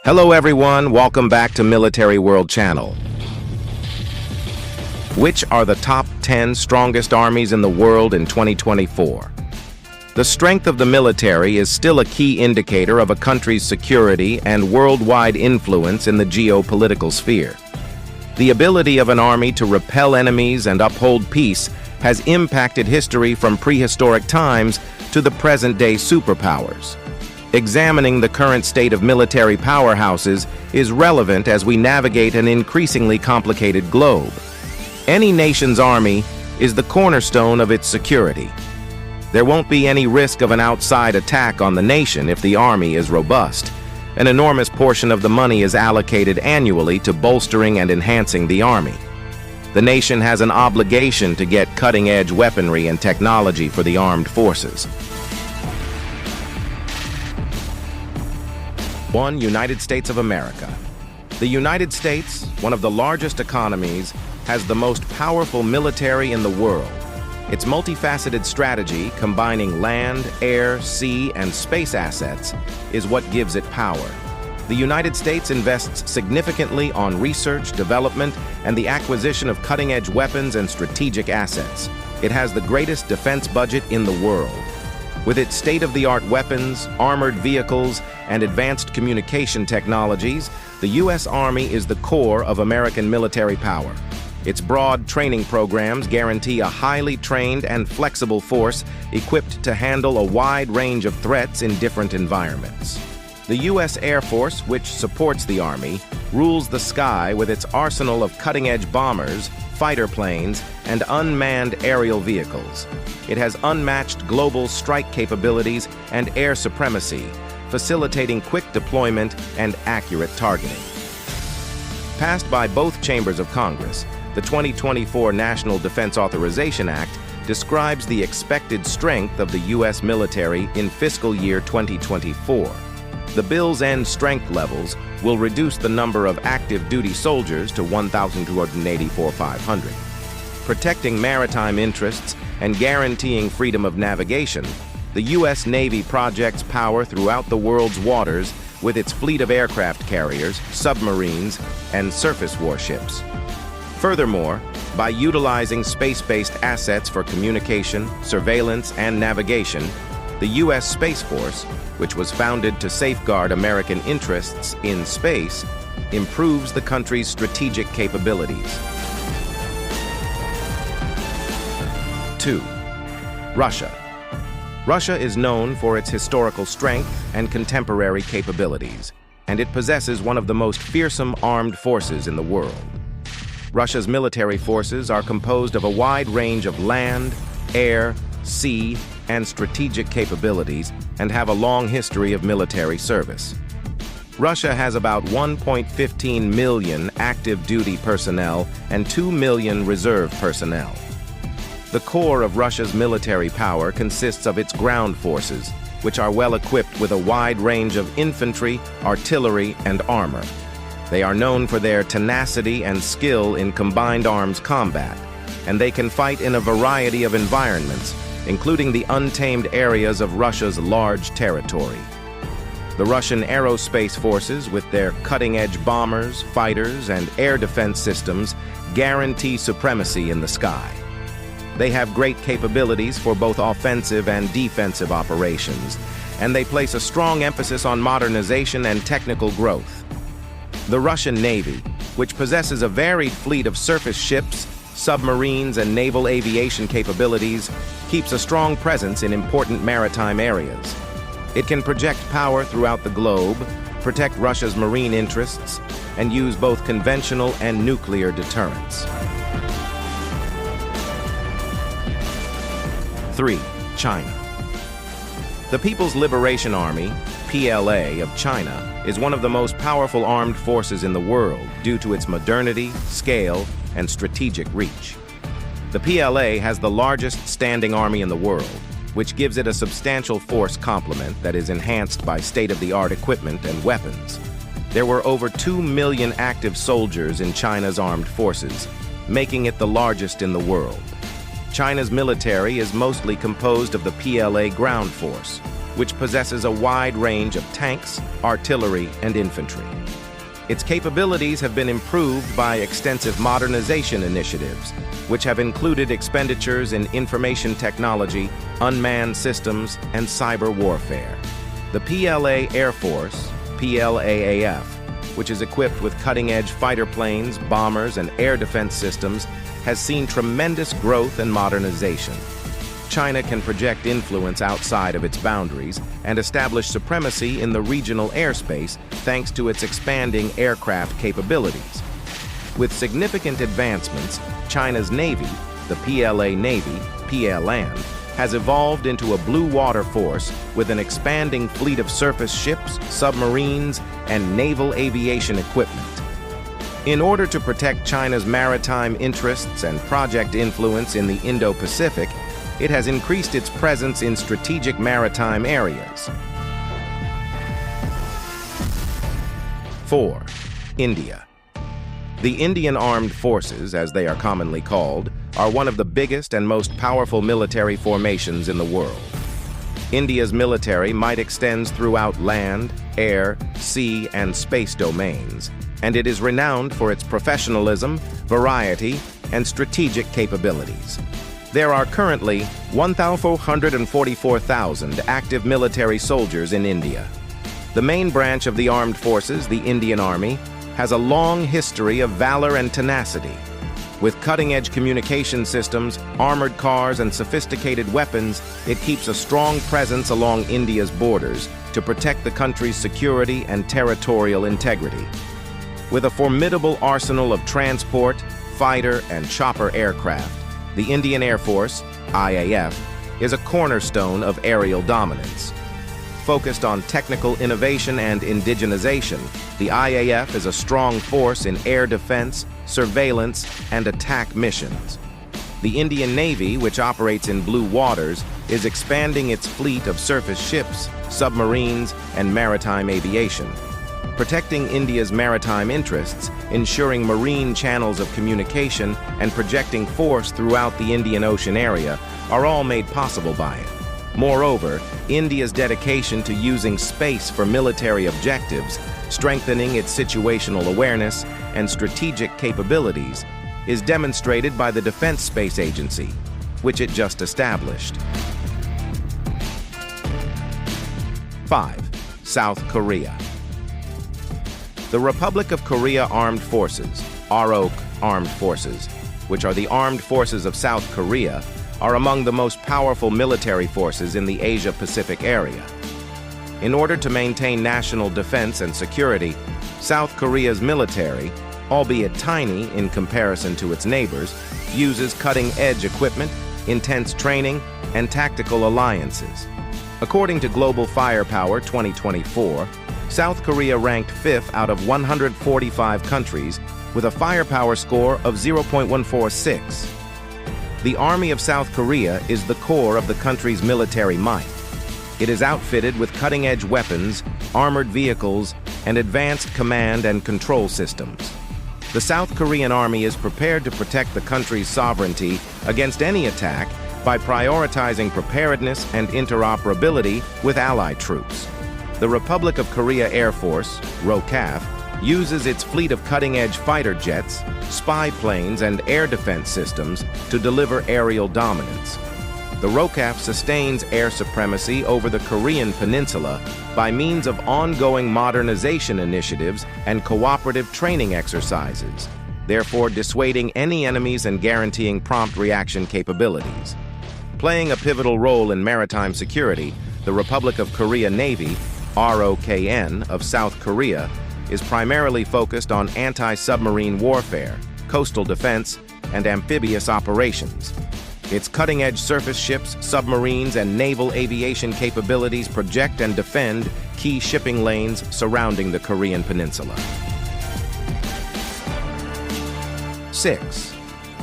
Hello everyone, welcome back to Military World Channel. Which are the top 10 strongest armies in the world in 2024? The strength of the military is still a key indicator of a country's security and worldwide influence in the geopolitical sphere. The ability of an army to repel enemies and uphold peace has impacted history from prehistoric times to the present-day superpowers. Examining the current state of military powerhouses is relevant as we navigate an increasingly complicated globe. Any nation's army is the cornerstone of its security. There won't be any risk of an outside attack on the nation if the army is robust. An enormous portion of the money is allocated annually to bolstering and enhancing the army. The nation has an obligation to get cutting-edge weaponry and technology for the armed forces. 1. United States of America. The United States, one of the largest economies, has the most powerful military in the world. Its multifaceted strategy, combining land, air, sea, and space assets, is what gives it power. The United States invests significantly on research, development, and the acquisition of cutting-edge weapons and strategic assets. It has the greatest defense budget in the world. With its state-of-the-art weapons, armored vehicles, and advanced communication technologies, the U.S. Army is the core of American military power. Its broad training programs guarantee a highly trained and flexible force equipped to handle a wide range of threats in different environments. The U.S. Air Force, which supports the Army, rules the sky with its arsenal of cutting-edge bombers, fighter planes, and unmanned aerial vehicles. It has unmatched global strike capabilities and air supremacy, facilitating quick deployment and accurate targeting. Passed by both chambers of Congress, the 2024 National Defense Authorization Act describes the expected strength of the U.S. military in fiscal year 2024. The bill's end strength levels will reduce the number of active duty soldiers to 1,284,500. Protecting maritime interests and guaranteeing freedom of navigation, the U.S. Navy projects power throughout the world's waters with its fleet of aircraft carriers, submarines, and surface warships. Furthermore, by utilizing space-based assets for communication, surveillance, and navigation, the U.S. Space Force, which was founded to safeguard American interests in space, improves the country's strategic capabilities. 2. Russia. Russia is known for its historical strength and contemporary capabilities, and it possesses one of the most fearsome armed forces in the world. Russia's military forces are composed of a wide range of land, air, sea, and strategic capabilities and have a long history of military service. Russia has about 1.15 million active duty personnel and 2 million reserve personnel. The core of Russia's military power consists of its ground forces, which are well equipped with a wide range of infantry, artillery, and armor. They are known for their tenacity and skill in combined arms combat, and they can fight in a variety of environments, including the untamed areas of Russia's large territory. The Russian aerospace forces, with their cutting-edge bombers, fighters, and air defense systems, guarantee supremacy in the sky. They have great capabilities for both offensive and defensive operations, and they place a strong emphasis on modernization and technical growth. The Russian Navy, which possesses a varied fleet of surface ships, submarines, and naval aviation capabilities, keeps a strong presence in important maritime areas. It can project power throughout the globe, protect Russia's marine interests, and use both conventional and nuclear deterrence. 3. China. The People's Liberation Army, PLA, of China is one of the most powerful armed forces in the world due to its modernity, scale, and strategic reach. The PLA has the largest standing army in the world, which gives it a substantial force complement that is enhanced by state-of-the-art equipment and weapons. There were over 2 million active soldiers in China's armed forces, making it the largest in the world. China's military is mostly composed of the PLA ground force, which possesses a wide range of tanks, artillery, and infantry. Its capabilities have been improved by extensive modernization initiatives, which have included expenditures in information technology, unmanned systems, and cyber warfare. The PLA Air Force, PLAAF, which is equipped with cutting-edge fighter planes, bombers, and air defense systems, has seen tremendous growth and modernization. China can project influence outside of its boundaries and establish supremacy in the regional airspace thanks to its expanding aircraft capabilities. With significant advancements, China's Navy, the PLA Navy, PLN, has evolved into a blue water force with an expanding fleet of surface ships, submarines, and naval aviation equipment. In order to protect China's maritime interests and project influence in the Indo-Pacific, it has increased its presence in strategic maritime areas. 4. India. The Indian Armed Forces, as they are commonly called, are one of the biggest and most powerful military formations in the world. India's military might extend throughout land, air, sea, and space domains, and it is renowned for its professionalism, variety, and strategic capabilities. There are currently 1,444,000 active military soldiers in India. The main branch of the armed forces, the Indian Army, has a long history of valor and tenacity. With cutting-edge communication systems, armored cars, and sophisticated weapons, it keeps a strong presence along India's borders to protect the country's security and territorial integrity. With a formidable arsenal of transport, fighter, and chopper aircraft, the Indian Air Force, IAF, is a cornerstone of aerial dominance. Focused on technical innovation and indigenization, the IAF is a strong force in air defense, surveillance, and attack missions. The Indian Navy, which operates in blue waters, is expanding its fleet of surface ships, submarines, and maritime aviation. Protecting India's maritime interests, ensuring marine channels of communication, and projecting force throughout the Indian Ocean area are all made possible by it. Moreover, India's dedication to using space for military objectives, strengthening its situational awareness and strategic capabilities, is demonstrated by the Defense Space Agency, which it just established. 5. South Korea. The Republic of Korea Armed Forces, ROK Armed Forces, which are the armed forces of South Korea, are among the most powerful military forces in the Asia-Pacific area. In order to maintain national defense and security, South Korea's military, albeit tiny in comparison to its neighbors, uses cutting-edge equipment, intense training, and tactical alliances. According to Global Firepower 2024, South Korea ranked 5th out of 145 countries with a firepower score of 0.146. The Army of South Korea is the core of the country's military might. It is outfitted with cutting-edge weapons, armored vehicles, and advanced command and control systems. The South Korean Army is prepared to protect the country's sovereignty against any attack by prioritizing preparedness and interoperability with allied troops. The Republic of Korea Air Force, ROKAF, uses its fleet of cutting-edge fighter jets, spy planes, and air defense systems to deliver aerial dominance. The ROKAF sustains air supremacy over the Korean peninsula by means of ongoing modernization initiatives and cooperative training exercises, therefore dissuading any enemies and guaranteeing prompt reaction capabilities. Playing a pivotal role in maritime security, the Republic of Korea Navy, ROKN, of South Korea, is primarily focused on anti-submarine warfare, coastal defense, and amphibious operations. Its cutting-edge surface ships, submarines, and naval aviation capabilities project and defend key shipping lanes surrounding the Korean peninsula. 6.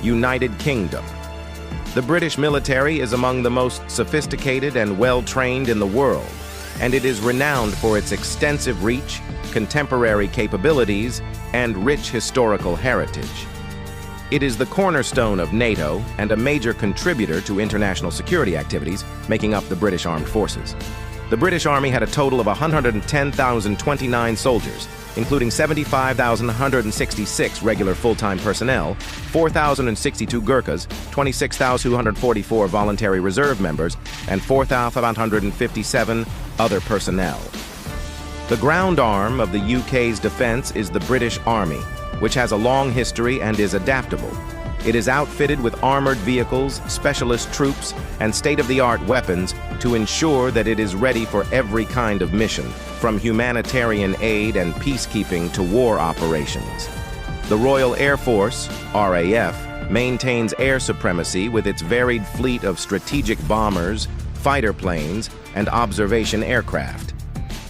United Kingdom. The British military is among the most sophisticated and well-trained in the world, and it is renowned for its extensive reach, contemporary capabilities, and rich historical heritage. It is the cornerstone of NATO and a major contributor to international security activities, making up the British Armed Forces. The British Army had a total of 110,029 soldiers, including 75,166 regular full-time personnel, 4,062 Gurkhas, 26,244 voluntary reserve members, and 4,557 other personnel. The ground arm of the UK's defence is the British Army, which has a long history and is adaptable. It is outfitted with armored vehicles, specialist troops, and state-of-the-art weapons to ensure that it is ready for every kind of mission, from humanitarian aid and peacekeeping to war operations. The Royal Air Force, RAF, maintains air supremacy with its varied fleet of strategic bombers, fighter planes, and observation aircraft.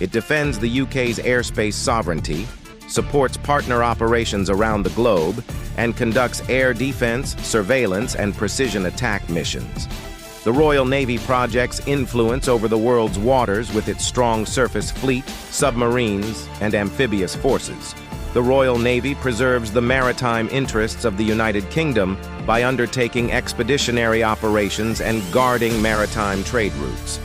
It defends the UK's airspace sovereignty, supports partner operations around the globe, and conducts air defense, surveillance, and precision attack missions. The Royal Navy projects influence over the world's waters with its strong surface fleet, submarines, and amphibious forces. The Royal Navy preserves the maritime interests of the United Kingdom by undertaking expeditionary operations and guarding maritime trade routes.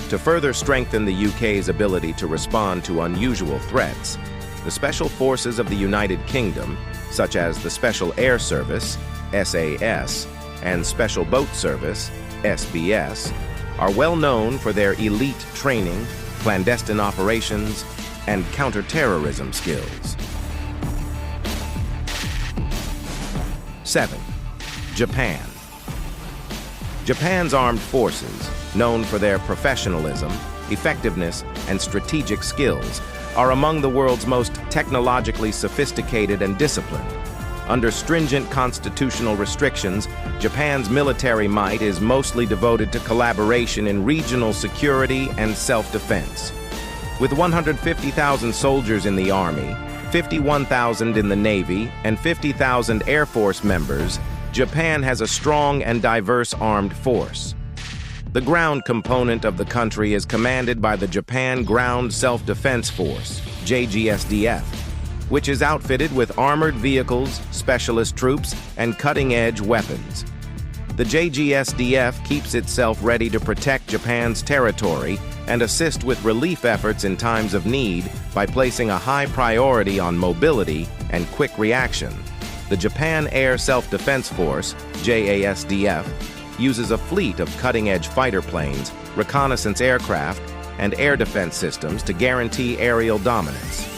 To further strengthen the UK's ability to respond to unusual threats, the Special Forces of the United Kingdom, such as the Special Air Service, SAS, and Special Boat Service, SBS, are well known for their elite training, clandestine operations, and counter-terrorism skills. 7. Japan. Japan's armed forces, known for their professionalism, effectiveness, and strategic skills, are among the world's most technologically sophisticated and disciplined. Under stringent constitutional restrictions, Japan's military might is mostly devoted to collaboration in regional security and self-defense. With 150,000 soldiers in the Army, 51,000 in the Navy, and 50,000 Air Force members, Japan has a strong and diverse armed force. The ground component of the country is commanded by the Japan Ground Self-Defense Force, JGSDF, which is outfitted with armored vehicles, specialist troops, and cutting-edge weapons. The JGSDF keeps itself ready to protect Japan's territory and assist with relief efforts in times of need by placing a high priority on mobility and quick reaction. The Japan Air Self-Defense Force, JASDF, uses a fleet of cutting-edge fighter planes, reconnaissance aircraft, and air defense systems to guarantee aerial dominance.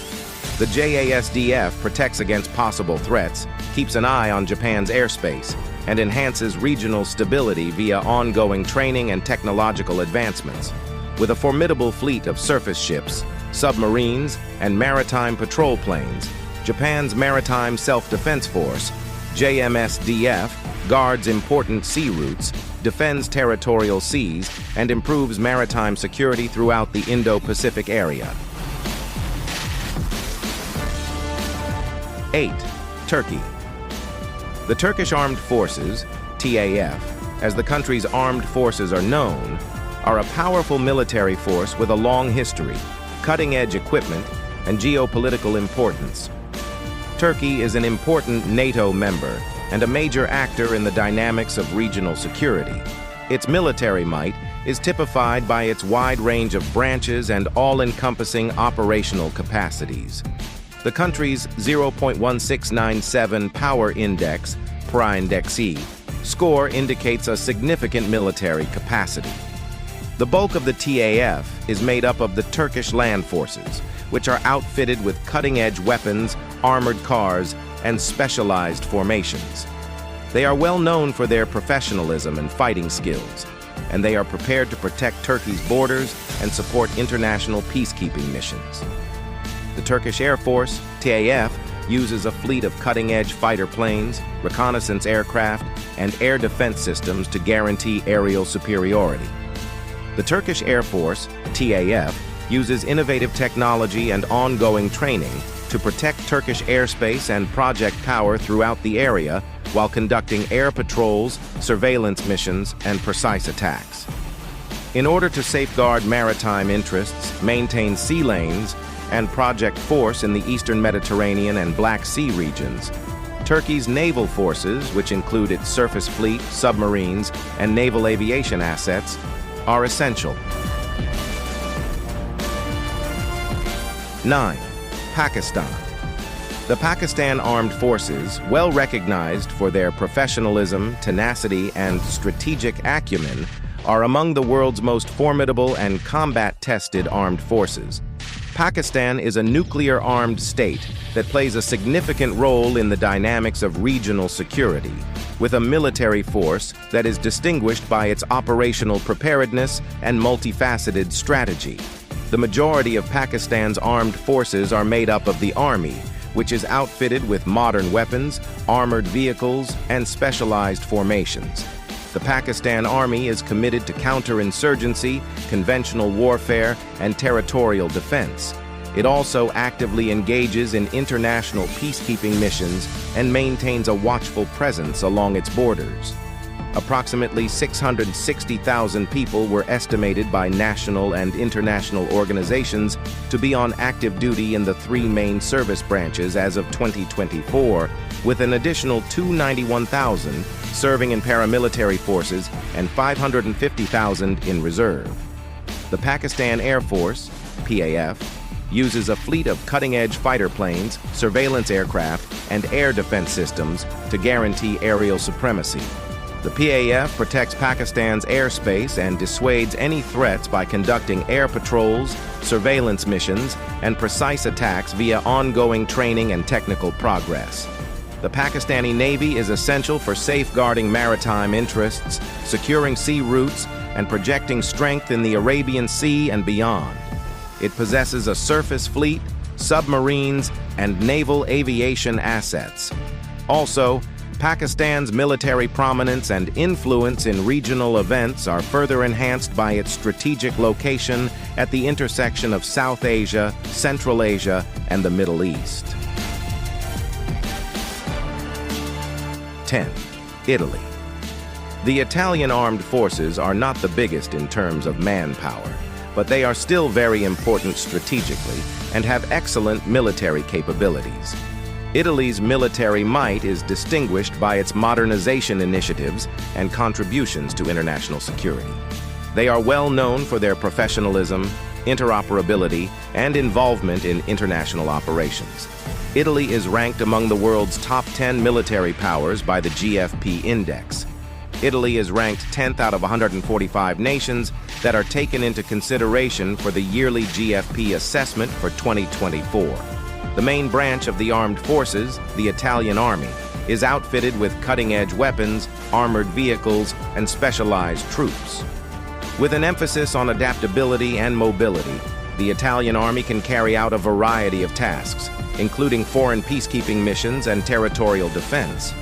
The JASDF protects against possible threats, keeps an eye on Japan's airspace, and enhances regional stability via ongoing training and technological advancements. With a formidable fleet of surface ships, submarines, and maritime patrol planes, Japan's Maritime Self-Defense Force, JMSDF, guards important sea routes, defends territorial seas, and improves maritime security throughout the Indo-Pacific area. 8. Turkey. The Turkish Armed Forces, TAF, as the country's armed forces are known, are a powerful military force with a long history, cutting-edge equipment, and geopolitical importance. Turkey is an important NATO member and a major actor in the dynamics of regional security. Its military might is typified by its wide range of branches and all-encompassing operational capacities. The country's 0.1697 Power Index, PRI-Index-E, score indicates a significant military capacity. The bulk of the TAF is made up of the Turkish land forces, which are outfitted with cutting-edge weapons, armored cars, and specialized formations. They are well known for their professionalism and fighting skills, and they are prepared to protect Turkey's borders and support international peacekeeping missions. The Turkish Air Force, TAF, uses a fleet of cutting-edge fighter planes, reconnaissance aircraft, and air defense systems to guarantee aerial superiority. The Turkish Air Force, TAF, uses innovative technology and ongoing training to protect Turkish airspace and project power throughout the area while conducting air patrols, surveillance missions, and precise attacks. In order to safeguard maritime interests, maintain sea lanes, and project force in the Eastern Mediterranean and Black Sea regions, Turkey's naval forces, which include its surface fleet, submarines, and naval aviation assets, are essential. 9. Pakistan. The Pakistan Armed Forces, well recognized for their professionalism, tenacity, and strategic acumen, are among the world's most formidable and combat-tested armed forces. Pakistan is a nuclear-armed state that plays a significant role in the dynamics of regional security, with a military force that is distinguished by its operational preparedness and multifaceted strategy. The majority of Pakistan's armed forces are made up of the Army, which is outfitted with modern weapons, armored vehicles, and specialized formations. The Pakistan Army is committed to counterinsurgency, conventional warfare, and territorial defense. It also actively engages in international peacekeeping missions and maintains a watchful presence along its borders. Approximately 660,000 people were estimated by national and international organizations to be on active duty in the three main service branches as of 2024, with an additional 291,000 serving in paramilitary forces and 550,000 in reserve. The Pakistan Air Force, PAF, uses a fleet of cutting-edge fighter planes, surveillance aircraft, and air defense systems to guarantee aerial supremacy. The PAF protects Pakistan's airspace and dissuades any threats by conducting air patrols, surveillance missions, and precise attacks via ongoing training and technical progress. The Pakistani Navy is essential for safeguarding maritime interests, securing sea routes, and projecting strength in the Arabian Sea and beyond. It possesses a surface fleet, submarines, and naval aviation assets. Also, Pakistan's military prominence and influence in regional events are further enhanced by its strategic location at the intersection of South Asia, Central Asia, and the Middle East. 10. Italy. The Italian armed forces are not the biggest in terms of manpower, but they are still very important strategically and have excellent military capabilities. Italy's military might is distinguished by its modernization initiatives and contributions to international security. They are well known for their professionalism, interoperability, and involvement in international operations. Italy is ranked among the world's top 10 military powers by the GFP Index. Italy is ranked 10th out of 145 nations that are taken into consideration for the yearly GFP assessment for 2024. The main branch of the armed forces, the Italian Army, is outfitted with cutting-edge weapons, armored vehicles, and specialized troops. With an emphasis on adaptability and mobility, the Italian Army can carry out a variety of tasks, including foreign peacekeeping missions and territorial defense.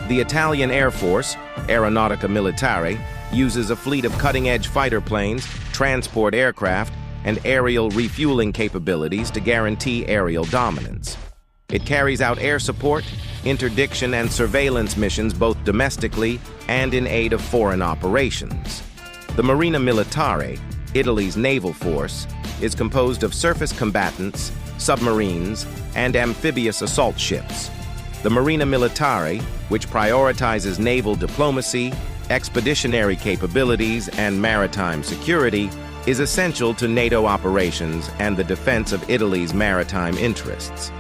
The Italian Air Force, Aeronautica Militare, uses a fleet of cutting-edge fighter planes, transport aircraft, and aerial refueling capabilities to guarantee aerial dominance. It carries out air support, interdiction, and surveillance missions both domestically and in aid of foreign operations. The Marina Militare, Italy's naval force, is composed of surface combatants, submarines, and amphibious assault ships. The Marina Militare, which prioritizes naval diplomacy, expeditionary capabilities, and maritime security, is essential to NATO operations and the defense of Italy's maritime interests.